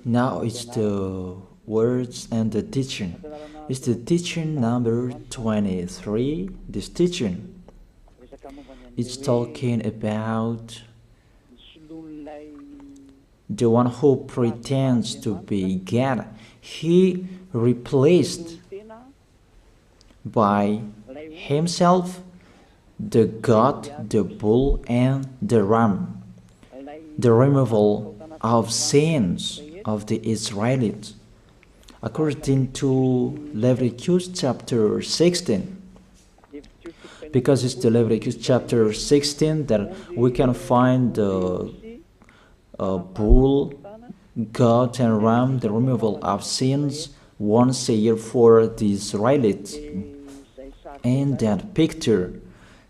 Now it's the words and the teaching. It's the teaching number 23. This teaching is talking about the one who pretends to be God. He replaced by himself the goat, the bull, and the ram. The removal of sins of the Israelites. According to Leviticus chapter 16. Because it's the Leviticus chapter 16 that we can find the bull, goat, and ram, the removal of sins once a year for the Israelites. And that picture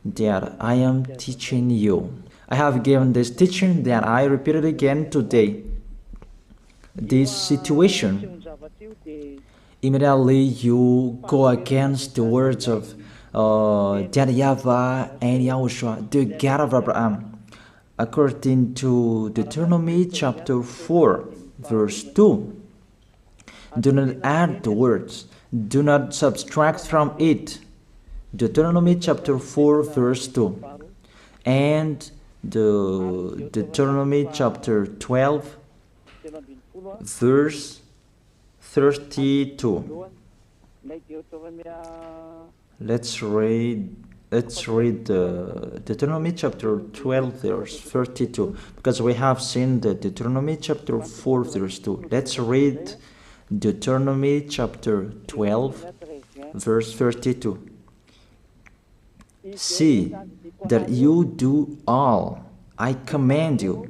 that I am teaching you. I have given this teaching that I repeated again today. This situation, immediately you go against the words of that YAHVAH and YAHOSHUAH, the God of Abraham. According to Deuteronomy chapter 4, verse 2. Do not add the words, do not subtract from it. Deuteronomy chapter 4, verse 2. And the Deuteronomy chapter 12, verse 32. Let's read the Deuteronomy chapter 12, verse 32, because we have seen the Deuteronomy chapter 4, verse 2. Let's read Deuteronomy chapter 12, verse 32. See that you do all I command you.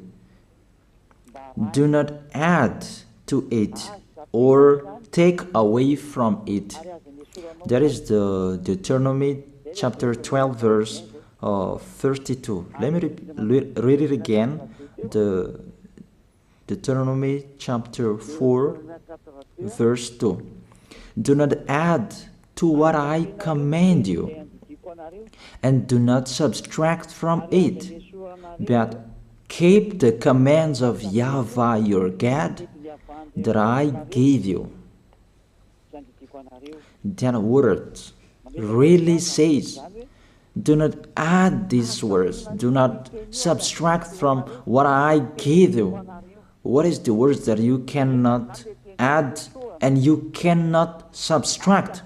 Do not add to it or take away from it. That is the Deuteronomy chapter 12, verse 32. Let me read it again. The Deuteronomy chapter 4, verse 2. Do not add to what I command you, and do not subtract from it, but keep the commands of YAHVAH your God that I gave you. That word really says, do not add these words, do not subtract from what I gave you. What is the words that you cannot add and you cannot subtract?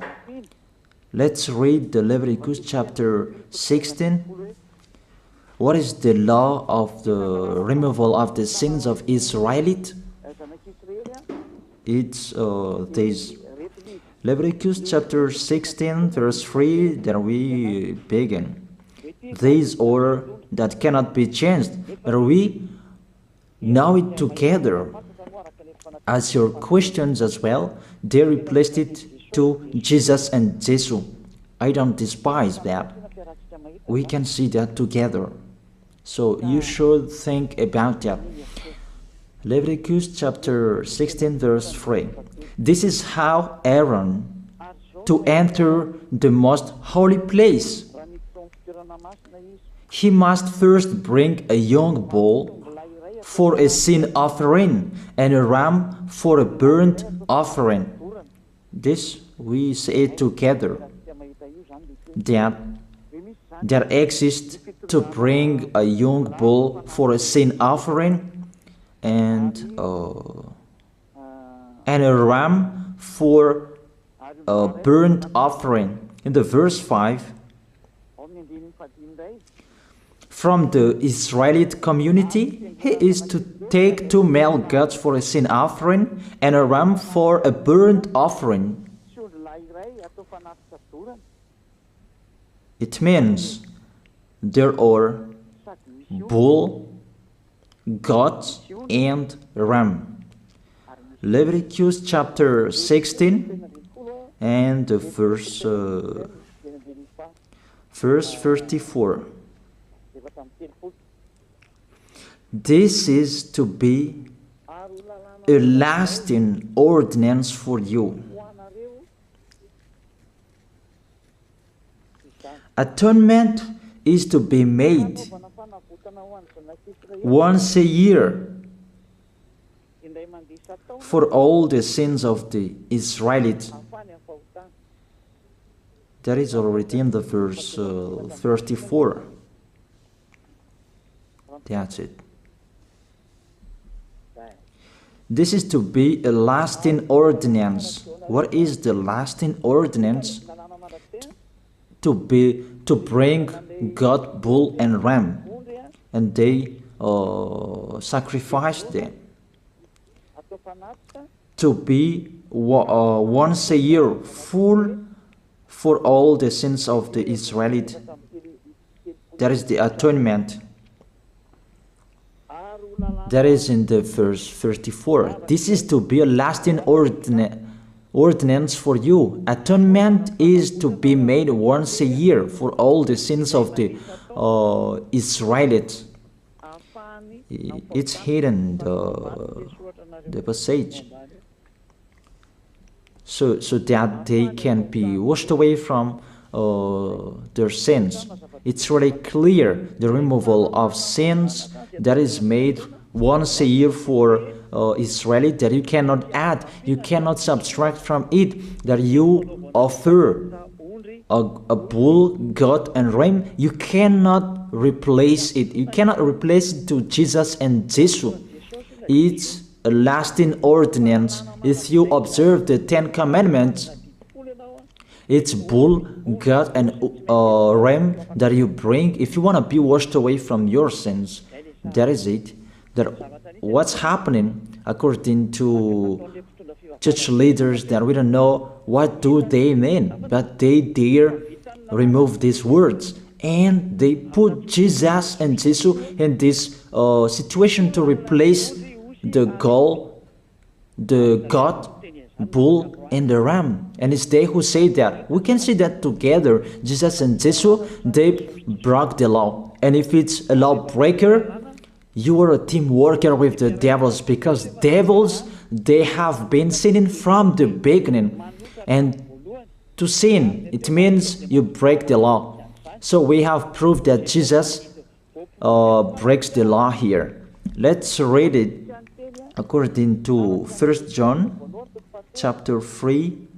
Let's read the Leviticus chapter 16. What is the law of the removal of the sins of Israelites? It's this. Leviticus chapter 16, verse 3, that we begin. These order that cannot be changed, but we know it together. As your questions as well, they replaced it to Jesus and Jesus. I don't despise that. We can see that together. So you should think about that. Leviticus chapter 16, verse 3. This is how Aaron to enter the most holy place. He must first bring a young bull for a sin offering and a ram for a burnt offering. This we say together, that exists to bring a young bull for a sin offering and a ram for a burnt offering. In the verse 5, from the Israelite community, he is to take 2 male goats for a sin offering and a ram for a burnt offering. It means there are bull, goat, and ram. Leviticus chapter 16 and verse 34. This is to be a lasting ordinance for you. Atonement is to be made once a year for all the sins of the Israelites. That is already in the verse 34. That's it. This is to be a lasting ordinance. What is the lasting ordinance? To bring God, bull and ram, and they sacrificed them. To be once a year full for all the sins of the Israelites. That is the atonement. That is in the verse 34. This is to be a lasting ordinance for you. Atonement is to be made once a year for all the sins of the Israelites. It's hidden, the passage. So that they can be washed away from their sins. It's really clear, the removal of sins that is made once a year for Israelites, that you cannot add, you cannot subtract from it, that you offer a bull, goat and ram, you cannot replace it. You cannot replace it to Jesus and Jesus. It's a lasting ordinance. If you observe the 10 Commandments, it's bull, goat and ram that you bring if you want to be washed away from your sins. That is it. That what's happening according to church leaders, that we don't know what do they mean, but they dare remove these words and they put Jesus and Jesus in this situation to replace the God, bull and the ram. And it's they who say that. We can see that together, Jesus and Jesus, they broke the law. And if it's a lawbreaker, you are a team worker with the devils, because devils, they have been sinning from the beginning. And to sin, it means you break the law. So we have proved that Jesus breaks the law here. Let's read it according to 1 John chapter 3.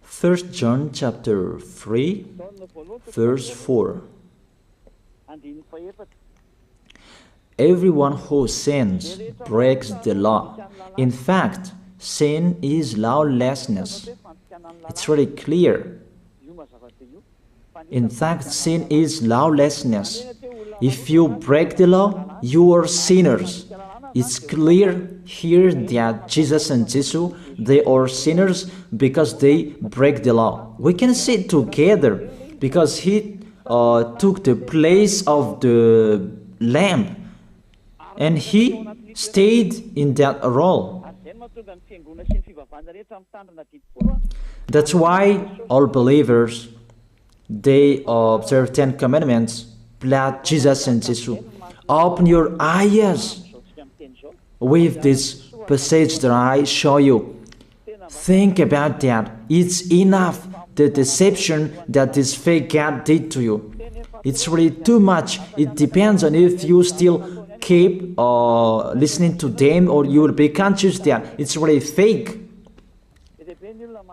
First John chapter 3, verse 4. Everyone who sins breaks the law. In fact, sin is lawlessness. It's really clear. In fact, sin is lawlessness. If you break the law, you are sinners. It's clear here that Jesus and Jesus, they are sinners because they break the law. We can see it together because he took the place of the lamb and he stayed in that role. That's why all believers, they observe 10 commandments, blood, Jesus and Jesus. Open your eyes with this passage that I show you. Think about that. It's enough, the deception that this fake God did to you. It's really too much. It depends on if you still keep listening to them, or you will be conscious that it's really fake.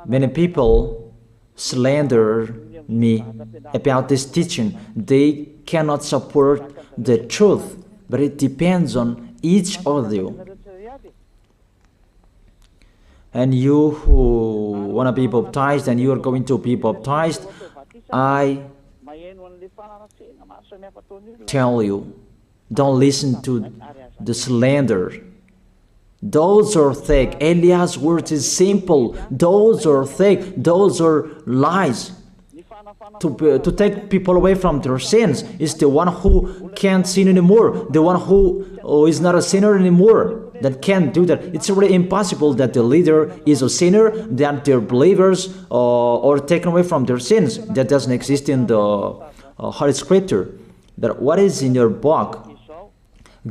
Many people slander me about this teaching. They cannot support the truth, but it depends on each of you. And you who want to be baptized and you are going to be baptized, I tell you, don't listen to the slander. Those are fake. Eliah's words is simple. Those are fake. Those are lies. To take people away from their sins is the one who can't sin anymore. The one who is not a sinner anymore, that can't do that. It's really impossible that the leader is a sinner, that their believers are taken away from their sins. That doesn't exist in the Holy Scripture. That what is in your book?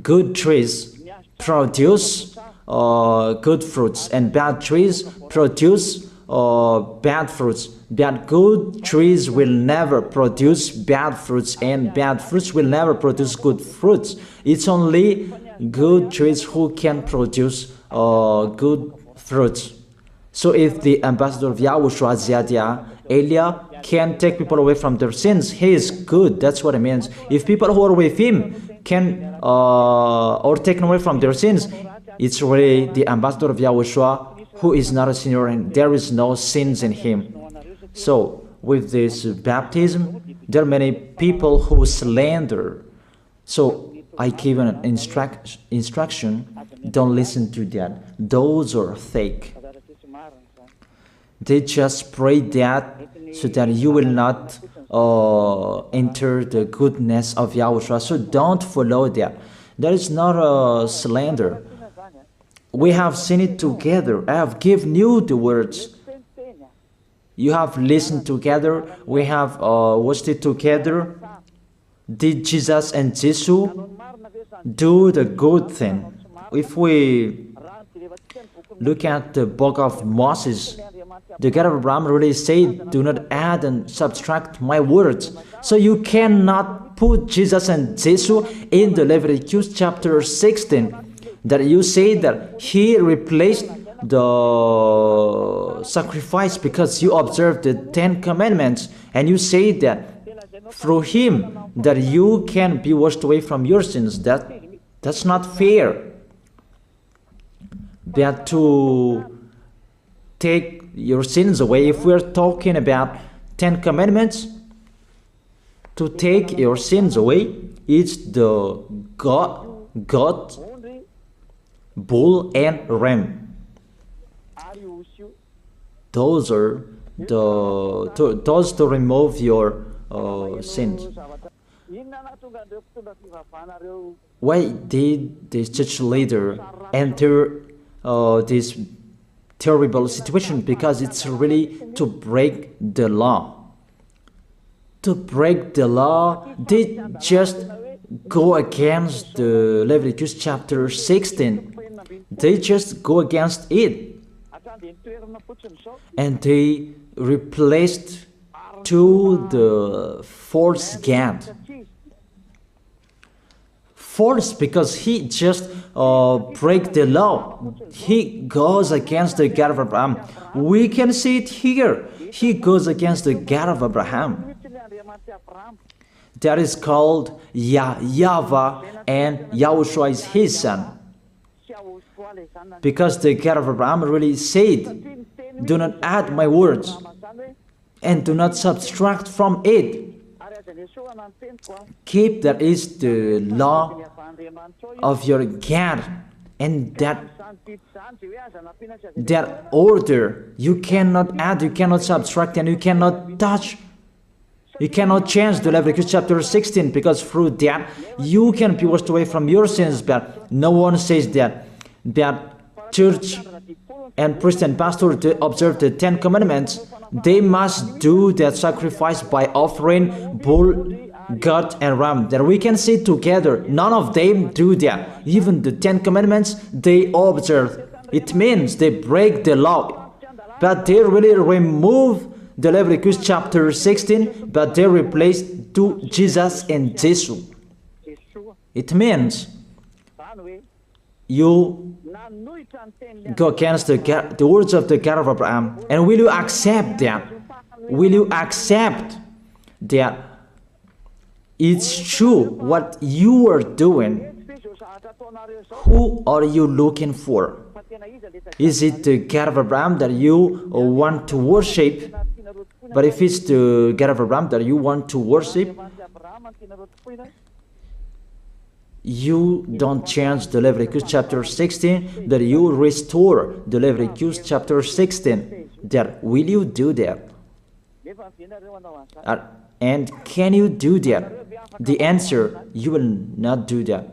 Good trees produce good fruits, and bad trees produce bad fruits. That good trees will never produce bad fruits, and bad fruits will never produce good fruits. It's only good trees who can produce good fruits. So if the ambassador of Yahushua, Ziadia, Elia, can take people away from their sins, he is good. That's what it means. If people who are with him can or taken away from their sins, it's really the ambassador of Yahushua who is not a sinner, and there is no sins in him. So with this baptism, there are many people who slander. So I give an instruction, don't listen to that. Those are fake. They just pray that so that you will not enter the goodness of Yahushua. So don't follow that. That is not a slander. We have seen it together. I have given you the words. You have listened together. We have watched it together. Did Jesus and Jesus do the good thing? If we look at the book of Moses, the God of Abraham really said, do not add and subtract my words. So you cannot put Jesus and Jesus in the Leviticus chapter 16. That you say that he replaced the sacrifice because you observed the 10 commandments, and you say that through him that you can be washed away from your sins. That's not fair. That to take your sins away, if we're talking about 10 commandments, to take your sins away, it's the goat, bull, and ram. Those are those to remove your sins. Why did this church leader enter this terrible situation? Because it's really to break the law. To break the law, they just go against the Leviticus chapter 16. They just go against it. And they replaced to the false God. False because he just break the law. He goes against the God of Abraham. We can see it here. He goes against the God of Abraham. That is called YAHVAH, and YAHOSHUAH is his son. Because the God of Abraham really said, do not add my words and do not subtract from it. Keep, that is the law of your God, and that order. You cannot add, you cannot subtract, and you cannot touch. You cannot change the Leviticus chapter 16, because through that you can be washed away from your sins. But no one says that church and priest and pastor to observe the 10 commandments, they must do that sacrifice by offering bull, goat, and ram. That we can see together. None of them do that. Even the 10 commandments they observe. It means they break the law, but they really remove the Leviticus chapter 16, but they replace to Jesus and Jesus. It means you go against the words of the God of Abraham. And will you accept that? Will you accept that it's true what you are doing? Who are you looking for? Is it the God of Abraham that you want to worship? But if it's the God of Abraham that you want to worship, you don't change the Leviticus chapter 16, that you restore the Leviticus chapter 16. That will you do that? And can you do that? The answer, you will not do that.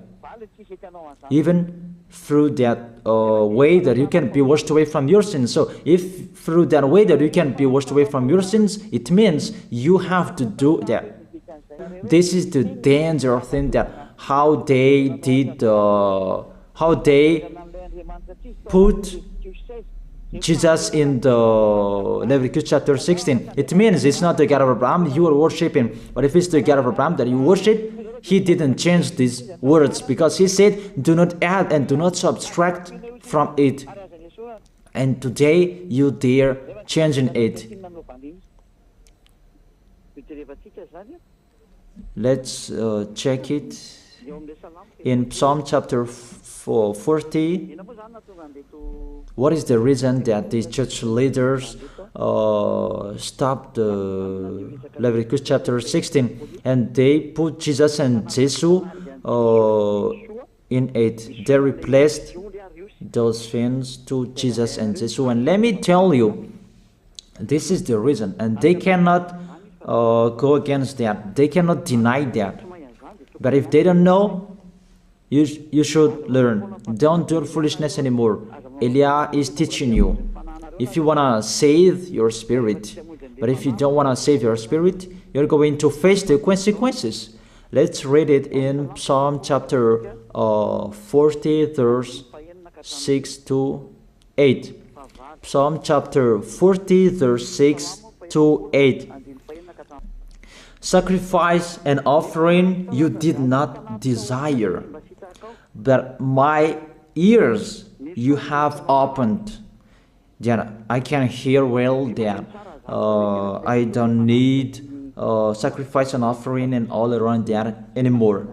Even through that way that you can be washed away from your sins. So if through that way that you can be washed away from your sins, it means you have to do that. This is the danger thing, that how they did, how they put Jesus in the Leviticus chapter 16, it means it's not the God of Abraham you are worshiping. But if it's the God of Abraham that you worship, he didn't change these words, because he said, do not add and do not subtract from it. And today you dare changing it. Let's check it in Psalm chapter 40. What is the reason that these church leaders stopped the Leviticus chapter 16 and they put Jesus and Jesus in it? They replaced those things to Jesus and Jesus. And let me tell you, this is the reason, and they cannot go against that. They cannot deny that. But if they don't know, you should learn. Don't do foolishness anymore. Elia is teaching you. If you want to save your spirit, but if you don't want to save your spirit, you're going to face the consequences. Let's read it in Psalm chapter 40, verse 6 to 8. Psalm chapter 40, verse 6 to 8. Sacrifice and offering you did not desire, but my ears you have opened. That I can hear well that I don't need sacrifice and offering and all around that anymore.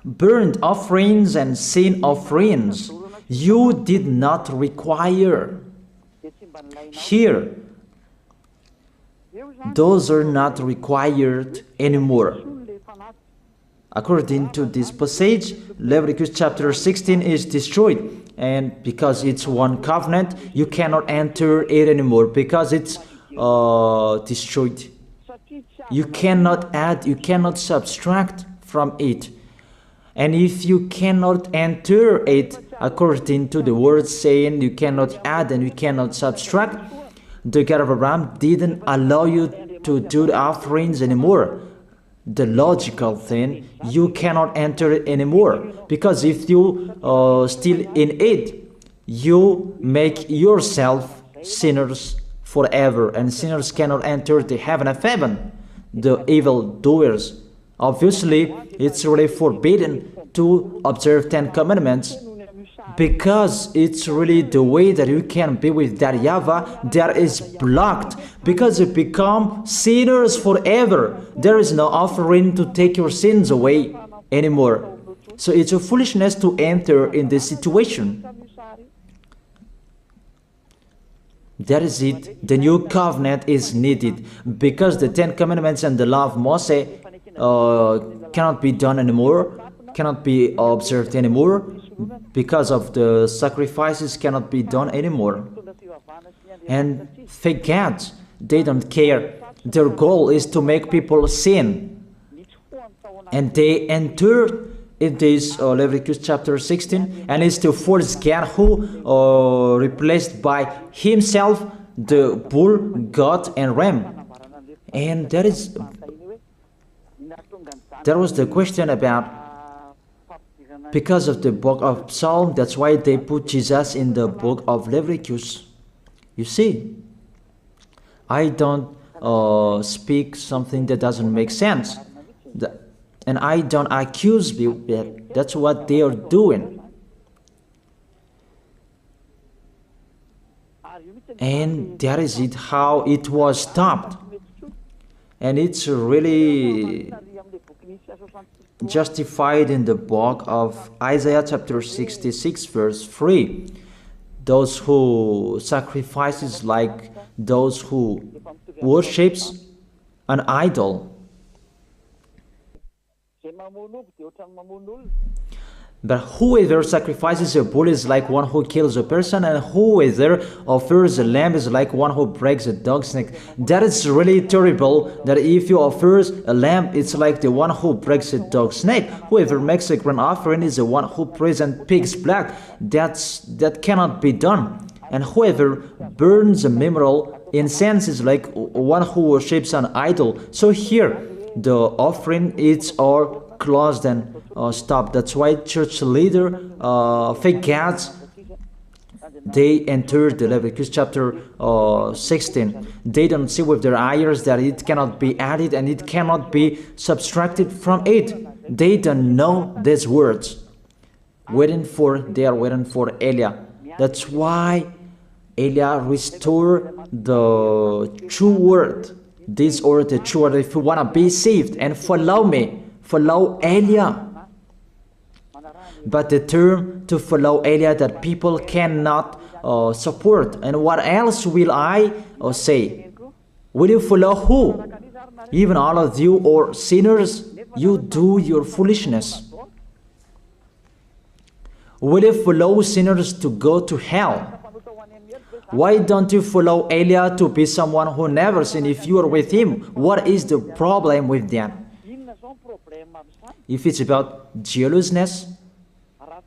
Burnt offerings and sin offerings you did not require. Here, those are not required anymore. According to this passage, Leviticus chapter 16 is destroyed. And because it's one covenant, you cannot enter it anymore because it's destroyed. You cannot add, you cannot subtract from it. And if you cannot enter it according to the word saying you cannot add and you cannot subtract, the God of Abraham didn't allow you to do the offerings anymore. The logical thing, you cannot enter it anymore, because if you still in it, you make yourself sinners forever, and sinners cannot enter the heaven of heaven, the evil doers. Obviously, it's really forbidden to observe 10 commandments, because it's really the way that you can be with that YAHVAH that is blocked, because you become sinners forever. There is no offering to take your sins away anymore. So it's a foolishness to enter in this situation. That is it. The new covenant is needed, because the 10 commandments and the law of Moses cannot be done anymore, cannot be observed anymore, because of the sacrifices cannot be done anymore. And fake gods, they don't care. Their goal is to make people sin. And they enter in this Leviticus chapter 16, and it's to force God who replaced by himself the bull, goat, and ram. And there was the question about, because of the book of Psalm, that's why they put Jesus in the book of Leviticus. You see, I don't speak something that doesn't make sense. And I don't accuse people. That's what they are doing. And that is it, how it was stopped. And it's really justified in the book of Isaiah chapter 66 verse 3. Those who sacrifices like those who worships an idol. But whoever sacrifices a bull is like one who kills a person, and whoever offers a lamb is like one who breaks a dog's neck. That is really terrible, that if you offer a lamb, it's like the one who breaks a dog's neck. Whoever makes a grain offering is the one who presents pig's blood. That cannot be done. And whoever burns a memorial incense is like one who worships an idol. So here, the offering is all closed and stopped. That's why church leader, fake gods, they entered the Leviticus chapter 16. They don't see with their eyes that it cannot be added and it cannot be subtracted from it. They don't know these words. They are waiting for Eliah. That's why Eliah restored the true word. This or the true word. If you want to be saved and follow me, follow Eliah. But the term to follow Eliah that people cannot support. And what else will I say? Will you follow who? Even all of you or sinners, you do your foolishness. Will you follow sinners to go to hell? Why don't you follow Eliah to be someone who never sinned if you are with him? What is the problem with that? If it's about jealousness,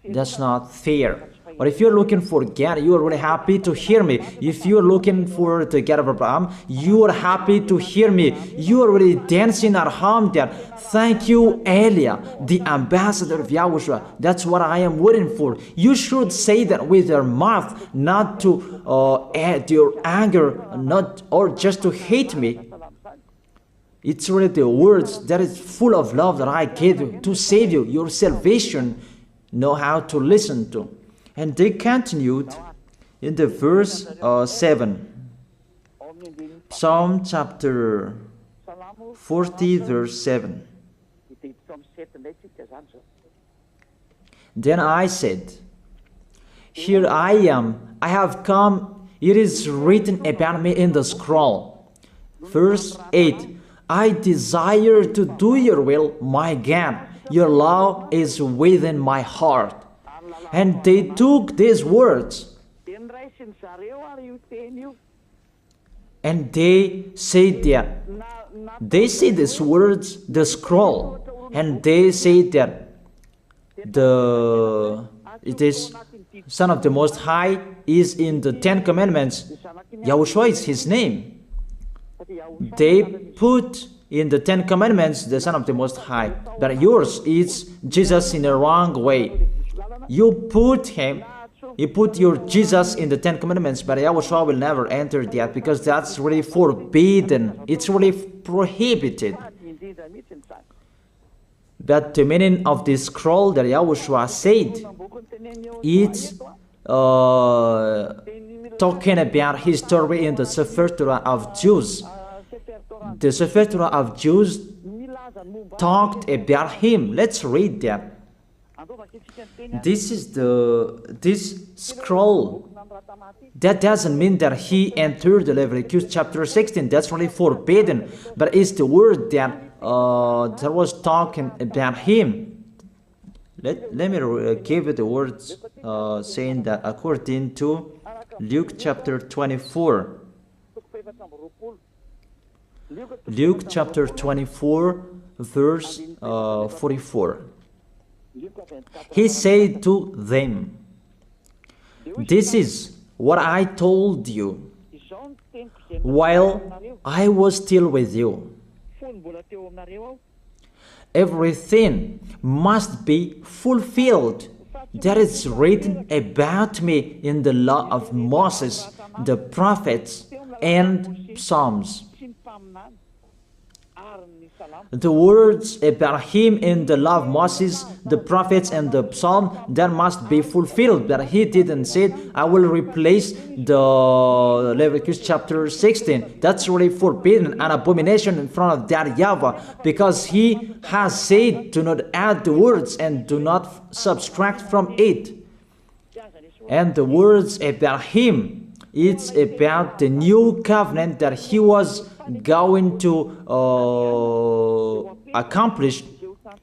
that's not fair. Or if you're looking for God, you are really happy to hear me. If you're looking for the God of Abraham, you are happy to hear me. You are really dancing at home there. Thank you, Eliah, the ambassador of YAHOSHUAH. That's what I am waiting for. You should say that with your mouth, not to add your anger, not or just to hate me. It's really the words that is full of love that I gave you to save you. Your salvation, know how to listen to. And they continued in the verse 7. Psalm chapter 40 verse 7. Then I said, here I am, I have come, it is written about me in the scroll. Verse 8. I desire to do your will, my God. Your law is within my heart. And they took these words and they said that they see these words, the scroll, and they say that it is Son of the Most High is in the 10 Commandments. YAHOSHUAH is his name. They put in the 10 Commandments the Son of the Most High, but yours is Jesus in a wrong way. You put your Jesus in the 10 Commandments, but YAHOSHUAH will never enter that because that's really forbidden. It's really prohibited. But the meaning of this scroll that YAHOSHUAH said, it's talking about his story in the Sefer Torah of Jews. The Sefer Torah of Jews talked about him. Let's read that. This is this scroll. That doesn't mean that he entered the Leviticus chapter 16. That's really forbidden. But it's the word that was talking about him. Let me give you the words saying that according to Luke chapter 24. Luke chapter 24 verse 44. He said to them, this is what I told you while I was still with you. Everything must be fulfilled that is written about me in the law of Moses, the prophets, and Psalms. The words about him in the law of Moses, the prophets, and the psalm, that must be fulfilled. But he didn't say, I will replace the Leviticus chapter 16. That's really forbidden, an abomination in front of that YAHVAH, because he has said, do not add the words and do not subtract from it. And the words about him, it's about the new covenant that he was going to accomplish.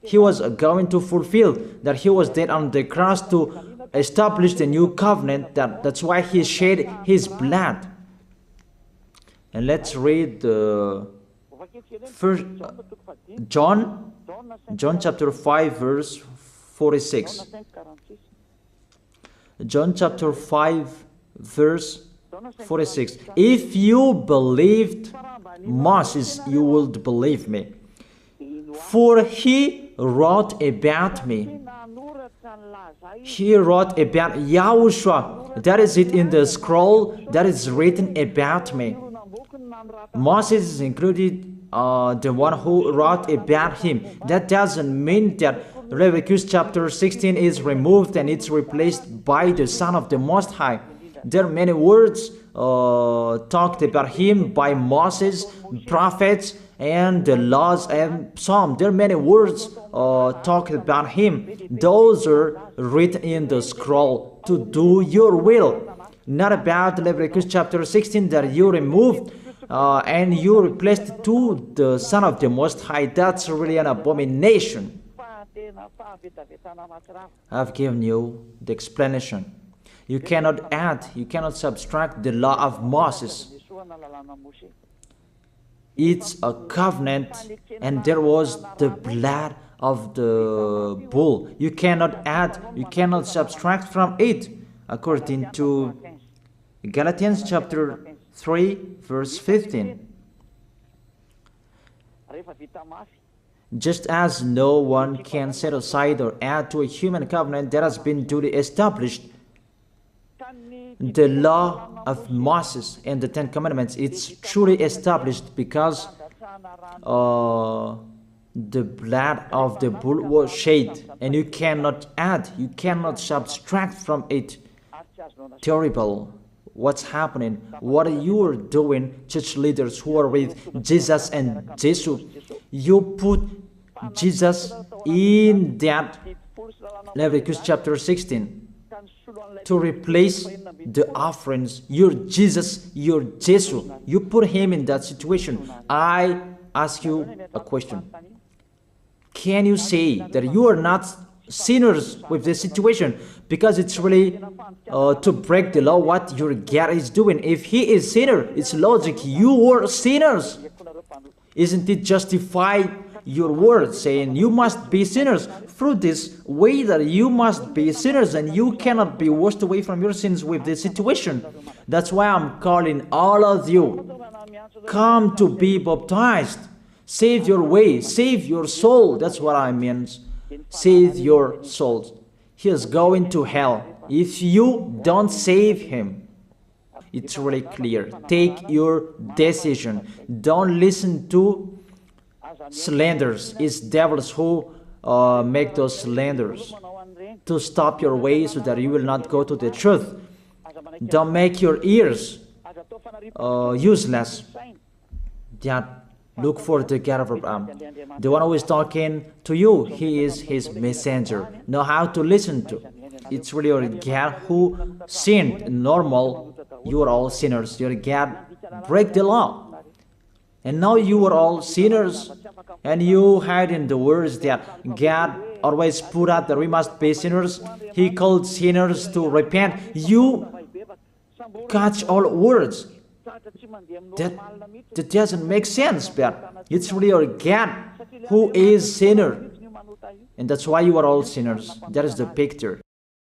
He was going to fulfill, that he was dead on the cross to establish the new covenant. That's why he shed his blood. And let's read the first John chapter 5 verse 46. John chapter 5 verse 46. If you believed Moses, you would believe me, for he wrote about me. He wrote about YAHOSHUAH. That is it in the scroll that is written about me. Moses is included, the one who wrote about him. That doesn't mean that Leviticus chapter 16 is removed and it's replaced by the Son of the Most High. There are many words talked about him by Moses, prophets, and the laws and Psalm. There are many words talked about him. Those are written in the scroll to do your will. Not about Leviticus chapter 16 that you removed and you replaced to the Son of the Most High. That's really an abomination. I've given you the explanation. You cannot add, you cannot subtract the law of Moses. It's a covenant, and there was the blood of the bull. You cannot add, you cannot subtract from it, according to Galatians chapter 3, verse 15. Just as no one can set aside or add to a human covenant that has been duly established, the law of Moses and the Ten Commandments, it's truly established because the blood of the bull was shed, and you cannot add, you cannot subtract from it. Terrible. What's happening? What you are doing, church leaders who are with Jesus and Jesus? You put Jesus in that Leviticus chapter 16 to replace the offerings. Your Jesus, your Jesus. You put him in that situation. I ask you a question. Can you say that you are not sinners with this situation? Because it's really to break the law what your God is doing. If he is sinner, it's logic. You are sinners. Isn't it justify your word saying you must be sinners? Through this way that you must be sinners and you cannot be washed away from your sins with this situation. That's why I'm calling all of you. Come to be baptized. Save your way. Save your soul. That's what I mean. Save your souls. He is going to hell if you don't save him. It's really clear. Take your decision. Don't listen to slanders. It's devils who make those slanders to stop your way so that you will not go to the truth. Don't make your ears useless. Look for the God of Abraham. The one who is talking to you, he is his messenger. Know how to listen to. It's really your God who sinned. Normal, you are all sinners. Your God break the law. And now you are all sinners. And you hide in the words that God always put out that we must be sinners. He called sinners to repent. You catch all words. That doesn't make sense, but it's really your God who is sinner. And that's why you are all sinners. That is the picture.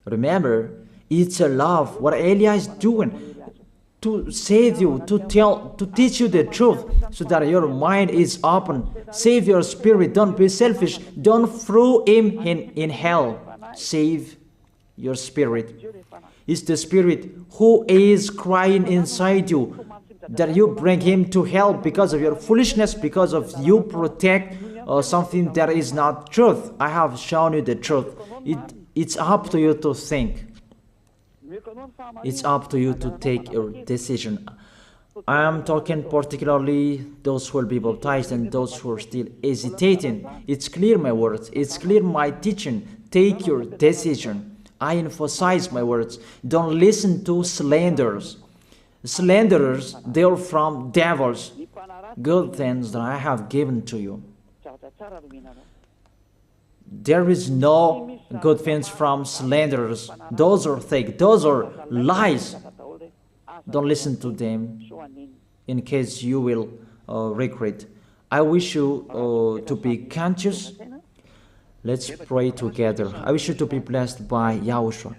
Remember, it's a love. What Elia is doing to save you, to teach you the truth, so that your mind is open. Save your spirit. Don't be selfish. Don't throw him in hell. Save your spirit. It's the spirit who is crying inside you, that you bring him to hell because of your foolishness, because of you protect something that is not truth. I have shown you the truth. It's up to you to think. It's up to you to take your decision. I am talking particularly those who will be baptized and those who are still hesitating. It's clear my words. It's clear my teaching. Take your decision. I emphasize my words. Don't listen to slanders. Slanderers, they are from devils. Good things that I have given to you. There is no good things from slanderers. Those are fake. Those are lies. Don't listen to them in case you will regret. I wish you to be conscious. Let's pray together. I wish you to be blessed by Yahushua.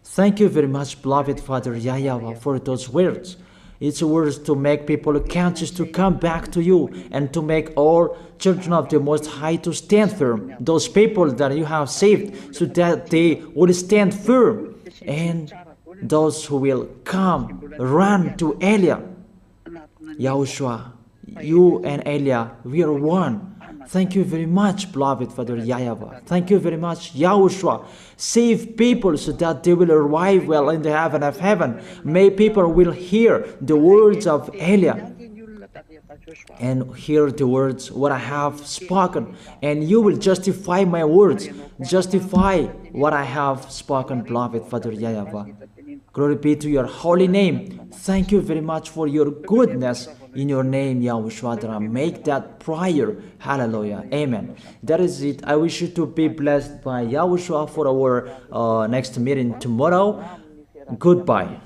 Thank you very much, beloved Father YAHVAH, for those words. It's words to make people conscious to come back to you and to make all children of the Most High to stand firm. Those people that you have saved so that they will stand firm and those who will come, run to Elia. Yahushua, you and Elia, we are one. Thank you very much, beloved Father YAHVAH. Thank you very much, Yahushua. Save people so that they will arrive well in the heaven of heaven. May people will hear the words of Elia and hear the words what I have spoken, and you will justify my words, justify what I have spoken, beloved Father YAHVAH. Glory be to your holy name. Thank you very much for your goodness. In your name, Yahushua, that I make that prayer. Hallelujah. Amen. That is it. I wish you to be blessed by Yahushua for our next meeting tomorrow. Goodbye.